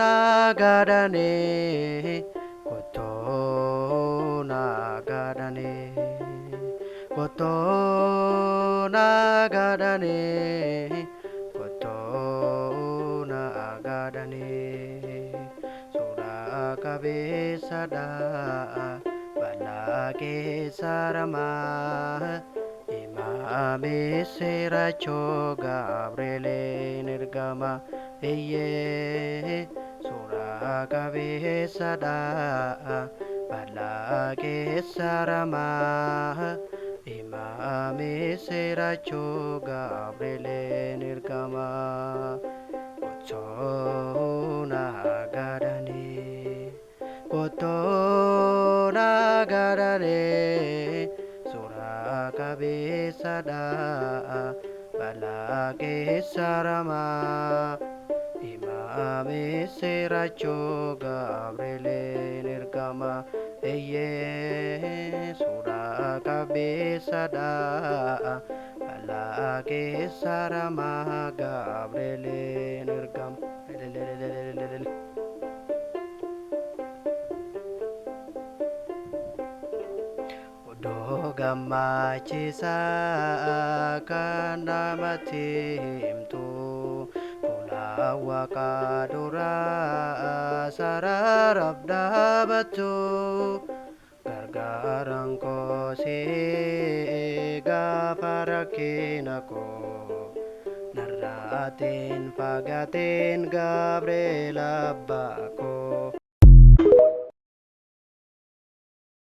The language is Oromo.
nagadane koto nagadane koto nagadane koto nagadane sura kabesada balake sarama imame seracho gabriele nirgama eye sura kabesada balake sarama imame seracho gabriele nirgama koto nagadane koto nagadane sura kabesada balake sarama imame seracho gabriele nirgama eye sura kabesada balake sarama gabriele nirgam Odo gammachisa kan namatti himtu fuula waaqa dura sararaaf dhaabattu gargaaraan koo si gaafa rakkina koo narraatiin fagaatiin Gabriel abbaa koo.